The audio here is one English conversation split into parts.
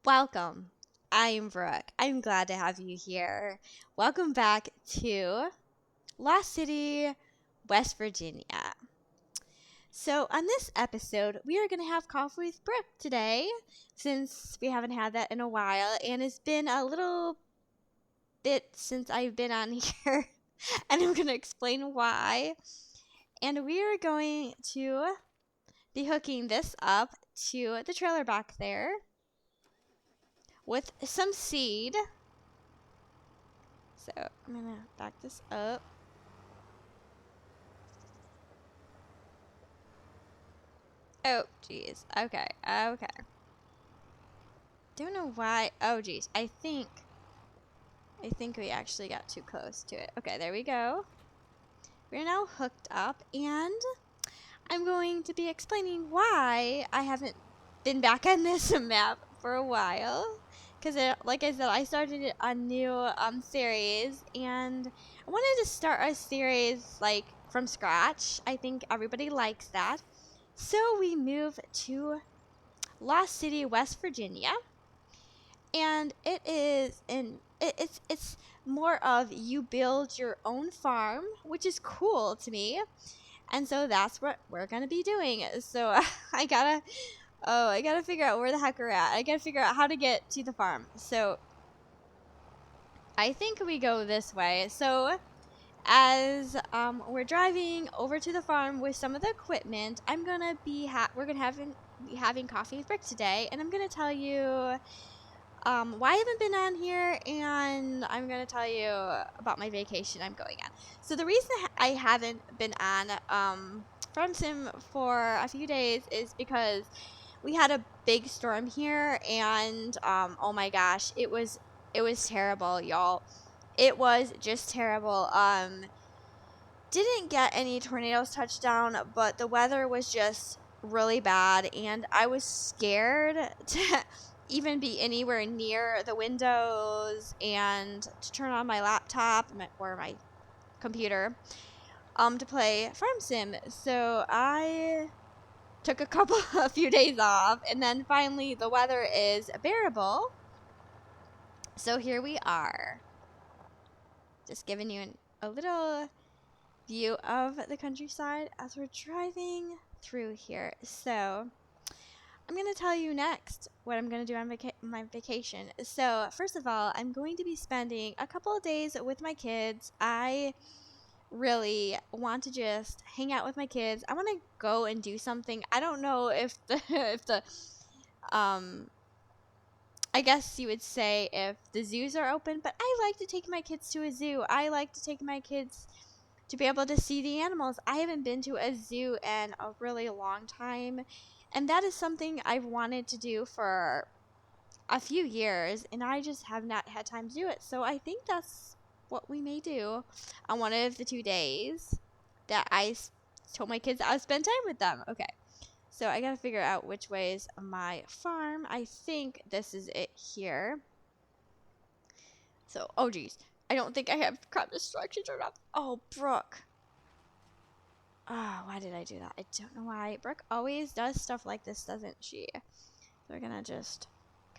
Welcome. I'm Brooke. I'm glad to have you here. Welcome back to Lost City, West Virginia. So, on this episode, we are going to have coffee with Brook today, since we haven't had that in a while, and it's been a little bit since I've been on here, and I'm going to explain why. And we are going to be hooking this up to the trailer back there with some seed. So I'm gonna back this up. Oh, geez. Okay. Don't know why. Oh, geez. I think we actually got too close to it. Okay, there we go. We're now hooked up, and I'm going to be explaining why I haven't been back on this map for a while. Because, like I said, I started a new series, and I wanted to start a series like from scratch. I think everybody likes that. So we move to Lost City, West Virginia, and it's more of you build your own farm, which is cool to me. And so that's what we're gonna be doing. So I gotta figure out where the heck we're at. I gotta figure out how to get to the farm. So I think we go this way. So as we're driving over to the farm with some of the equipment, we're gonna be having coffee with Brick today, and I'm gonna tell you why I haven't been on here, and I'm gonna tell you about my vacation I'm going on. So the reason I haven't been on Farm Sim for a few days is because we had a big storm here, and oh my gosh, it was terrible, y'all. It was just terrible. Didn't get any tornadoes touchdown, but the weather was just really bad, and I was scared to even be anywhere near the windows and to turn on my laptop or my computer to play Farm Sim. So I took a few days off, and then finally the weather is bearable. So here we are. Just giving you a little view of the countryside as we're driving through here. So I'm going to tell you next what I'm going to do on my vacation. So first of all, I'm going to be spending a couple of days with my kids. I really want to just hang out with my kids. I want to go and do something. I don't know if the um I guess you would say if the zoos are open, but I like to take my kids to a zoo. I like to take my kids to be able to see the animals. I haven't been to a zoo in a really long time, and that is something I've wanted to do for a few years, and I just have not had time to do it. So I think that's what we may do on one of the 2 days that told my kids I'll spend time with them. Okay. So I gotta figure out which way is my farm. I think this is it here. So, oh geez. I don't think I have crop destruction turned off. Oh, Brooke. Oh, why did I do that? I don't know why. Brooke always does stuff like this, doesn't she? So we're gonna just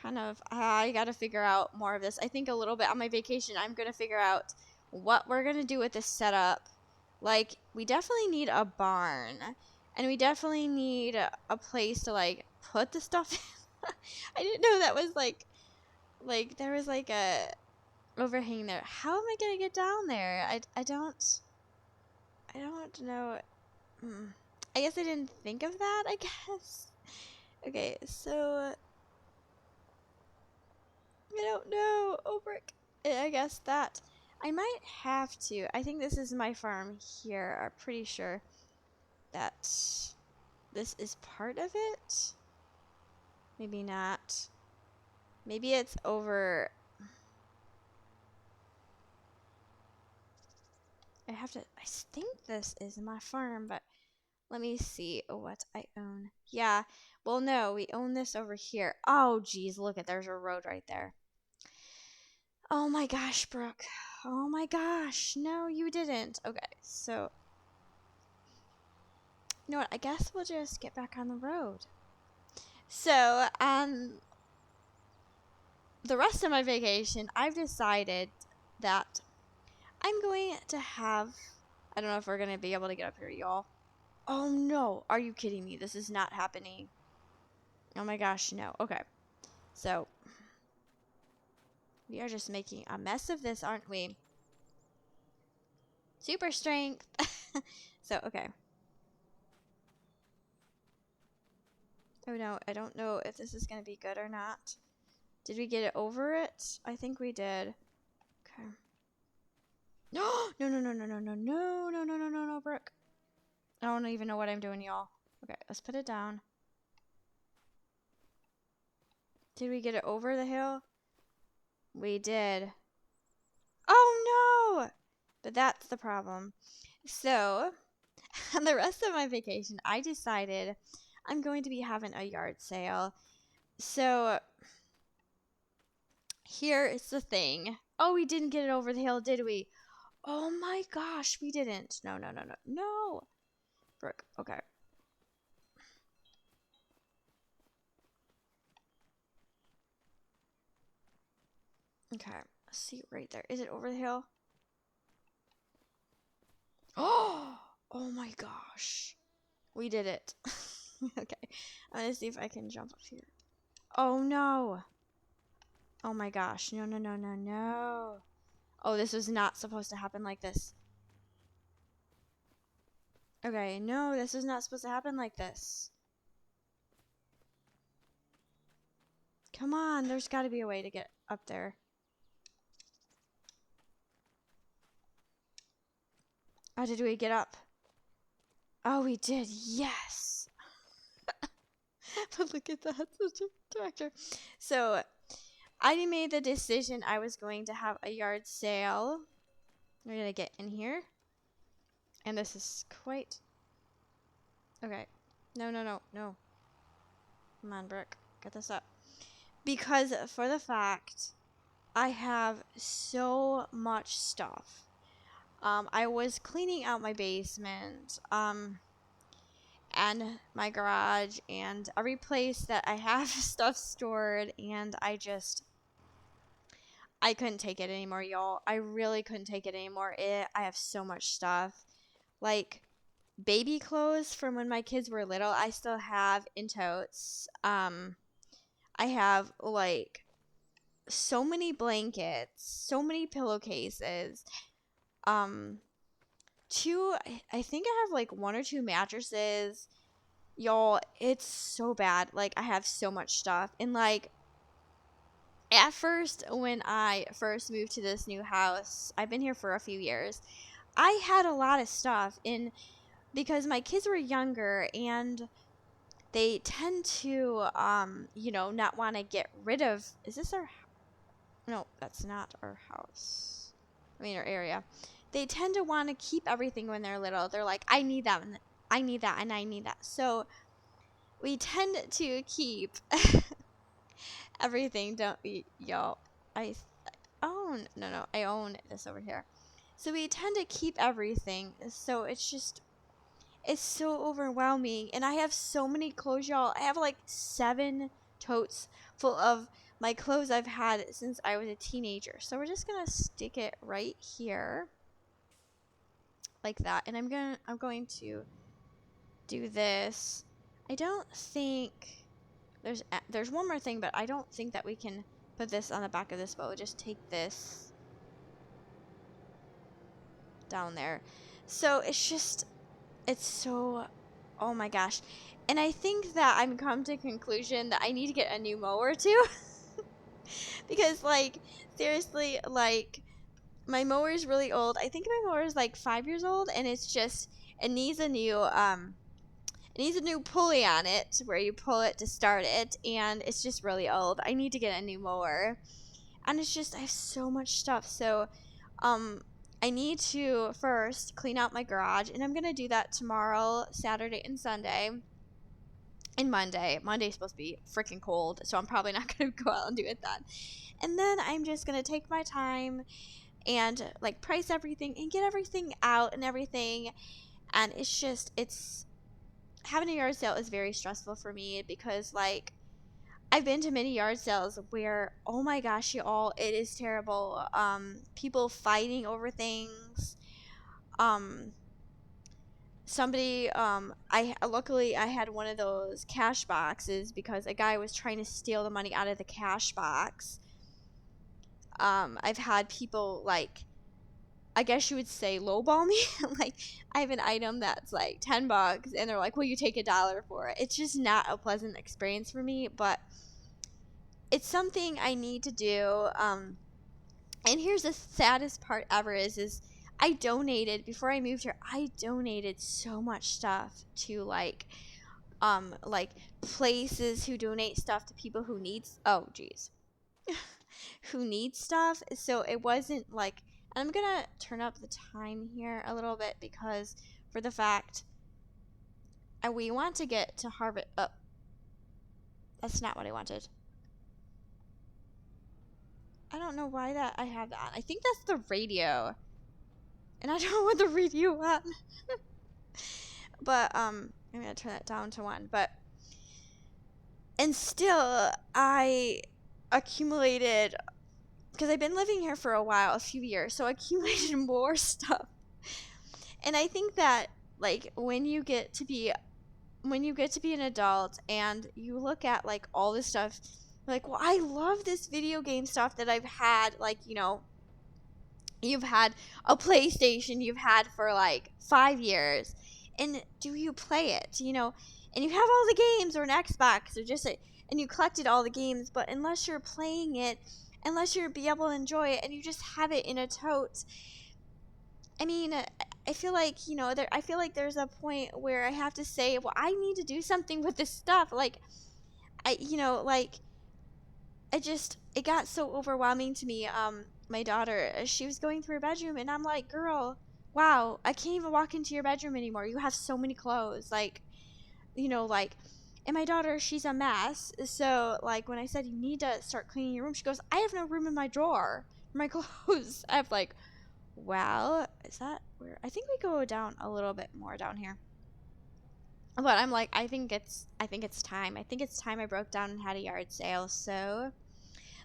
kind of, I gotta figure out more of this. I think a little bit on my vacation, I'm gonna figure out what we're gonna do with this setup. Like, we definitely need a barn. And we definitely need a place to, like, put the stuff in. I didn't know that was, like, there was, like, a overhang there. How am I gonna get down there? I don't know. I guess I didn't think of that, I guess. Okay, so I don't know. Oh, Brick. I guess that I might have to. I think this is my farm here. I'm pretty sure that this is part of it. Maybe not. Maybe it's over. I think this is my farm, but let me see what I own. Yeah. Well, no, we own this over here. Oh, geez. Look there's a road right there. Oh my gosh, Brooke. Oh my gosh. No, you didn't. Okay, so you know what? I guess we'll just get back on the road. So, the rest of my vacation, I've decided that I'm going to have, I don't know if we're going to be able to get up here, y'all. Oh no, are you kidding me? This is not happening. Oh my gosh, no. Okay. So, we are just making a mess of this, aren't we? Super strength. So, okay. Oh no, I don't know if this is going to be good or not. Did we get it over it? I think we did. Okay. No, no, no, no, no, no, no, no, no, no, no, no, no, Brooke. I don't even know what I'm doing, y'all. Okay, let's put it down. Did we get it over the hill? We did. Oh no! But that's the problem. So, on the rest of my vacation, I decided I'm going to be having a yard sale. So, here is the thing. Oh, we didn't get it over the hill, did we? Oh my gosh, we didn't. No, no, no, no, no. Brooke, okay. Okay, let's see right there. Is it over the hill? Oh, oh my gosh. We did it. Okay, I'm gonna see if I can jump up here. Oh no. Oh my gosh. No, no, no, no, no. Oh, this was not supposed to happen like this. Okay, no, this was not supposed to happen like this. Come on, there's got to be a way to get up there. Oh, did we get up? Oh, we did. Yes. But look at that, such a director. So, I made the decision I was going to have a yard sale. We're going to get in here. And this is quite... Okay. No, no, no, no. Come on, Brooke. Get this up. Because for the fact, I have so much stuff. I was cleaning out my basement, and my garage, and every place that I have stuff stored, and I couldn't take it anymore, y'all. I really couldn't take it anymore. I have so much stuff. Like, baby clothes from when my kids were little, I still have in totes. I have, like, so many blankets, so many pillowcases. I think I have like 1 or 2 mattresses. Y'all, it's so bad. Like, I have so much stuff. And like, at first, when I first moved to this new house, I've been here for a few years, I had a lot of stuff. And because my kids were younger and they tend to, not want to get rid of, is this our, no, that's not our house. I mean, our area. They tend to want to keep everything when they're little. They're like, I need that, and I need that, and I need that. So we tend to keep everything, don't we, y'all? I own this over here. So we tend to keep everything. So it's so overwhelming. And I have so many clothes, y'all. I have like 7 totes full of my clothes I've had since I was a teenager. So we're just gonna stick it right here. Like that. And I'm going to do this. I don't think there's one more thing, but I don't think that we can put this on the back of this boat. We'll just take this down there. So it's so, oh my gosh. And I think that I'm come to conclusion that I need to get a new mower too. Because like, seriously, like, my mower is really old. I think my mower is like 5 years old, and it needs a new pulley on it where you pull it to start it, and it's just really old. I need to get a new mower. And I have so much stuff. So I need to first clean out my garage, and I'm going to do that tomorrow, Saturday and Sunday. And Monday's supposed to be freaking cold, so I'm probably not going to go out and do it then. And then I'm just going to take my time and like price everything and get everything out and everything. And it's having a yard sale is very stressful for me because like I've been to many yard sales where, oh my gosh, y'all, it is terrible. People fighting over things. Um, somebody, I luckily I had one of those cash boxes because a guy was trying to steal the money out of the cash box. I've had people like, I guess you would say lowball me. Like, I have an item that's like $10 and they're like, will you take $1 for it? It's just not a pleasant experience for me, but it's something I need to do. And here's the saddest part ever is I donated before I moved here. I donated so much stuff to like places who donate stuff to people who needs. Oh geez, who need stuff. So it wasn't like. I'm gonna turn up the time here a little bit because for the fact we want to get to Harvard. Oh, that's not what I wanted. I don't know why that I have that on. I think that's the radio. And I don't want the radio on. But I'm gonna turn that down to 1. But and still I accumulated because I've been living here for a few years, so I accumulated more stuff. And I think that like when you get to be an adult and you look at like all this stuff, like, well, I love this video game stuff that I've had, like, you've had a PlayStation you've had for like 5 years, and do you play it, and you have all the games, or an Xbox, or and you collected all the games, but unless you're playing it, unless you're be able to enjoy it, and you just have it in a tote, I mean, I feel like, I feel like there's a point where I have to say, well, I need to do something with this stuff. Like, like, it got so overwhelming to me. My daughter, she was going through her bedroom, and I'm like, girl, wow, I can't even walk into your bedroom anymore. You have so many clothes. Like, like, and my daughter, she's a mess. So, like, when I said, you need to start cleaning your room, she goes, I have no room in my drawer for my clothes. I have, like, well, is that where? I think we go down a little bit more down here. But I'm like, I think it's time. I think it's time I broke down and had a yard sale. So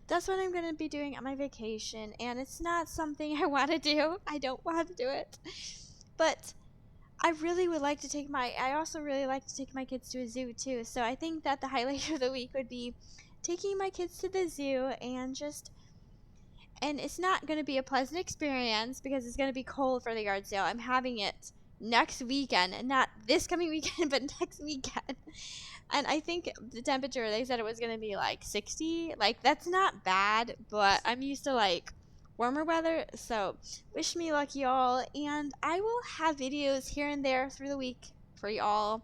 that's what I'm going to be doing on my vacation. And it's not something I want to do. I don't want to do it. But I really would like to I also really like to take my kids to a zoo too. So I think that the highlight of the week would be taking my kids to the zoo and it's not going to be a pleasant experience because it's going to be cold for the yard sale. I'm having it next weekend, and not this coming weekend, but next weekend. And I think the temperature, they said it was going to be like 60. Like, that's not bad, but I'm used to like warmer weather. So wish me luck, y'all. And I will have videos here and there through the week for y'all.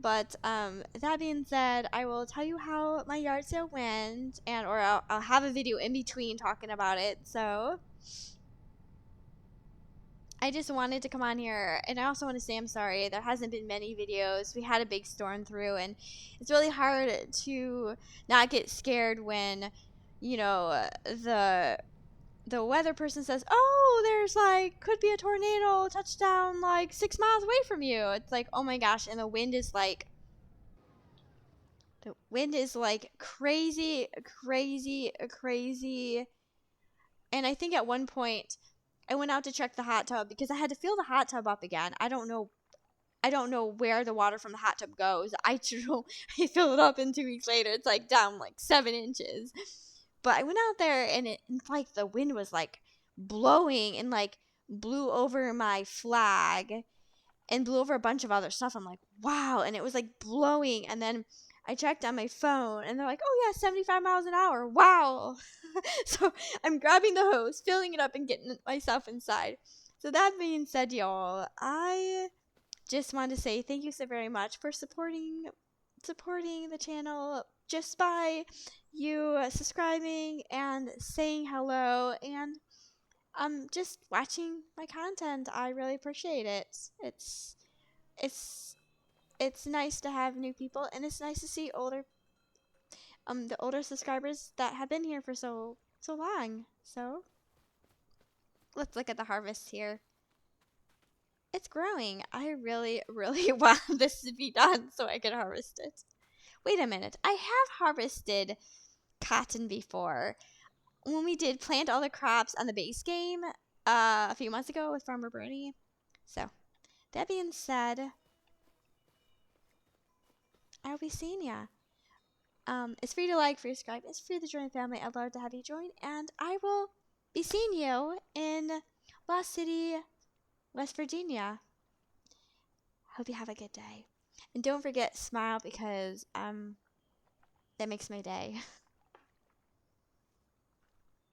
But that being said, I will tell you how my yard sale went, or I'll have a video in between talking about it. So I just wanted to come on here, and I also want to say I'm sorry. There hasn't been many videos. We had a big storm through, and it's really hard to not get scared when, the weather person says, oh, there's like could be a tornado touchdown like 6 miles away from you. It's like, oh my gosh, and the wind is like crazy, crazy, crazy. And I think at one point I went out to check the hot tub because I had to fill the hot tub up again. I don't know where the water from the hot tub goes. I fill it up, and 2 weeks later it's like down like 7 inches. But I went out there, and like the wind was like blowing and like blew over my flag and blew over a bunch of other stuff. I'm like, wow. And it was like blowing. And then I checked on my phone, and they're like, oh yeah, 75 miles an hour. Wow. So I'm grabbing the hose, filling it up, and getting myself inside. So that being said, y'all, I just want to say thank you so very much for supporting the channel just by you subscribing and saying hello and just watching my content. I really appreciate it. It's nice to have new people, and it's nice to see the older subscribers that have been here for so long. So let's look at the harvest here. It's growing. I really, really want this to be done so I can harvest it. Wait a minute. I have harvested cotton before. When we did plant all the crops on the base game a few months ago with Farmer Bernie. So, that being said, I'll be seeing ya. It's free to like, free to subscribe. It's free to join the family. I'd love to have you join. And I will be seeing you in Lost City, West Virginia. Hope you have a good day. And don't forget, smile because that makes my day.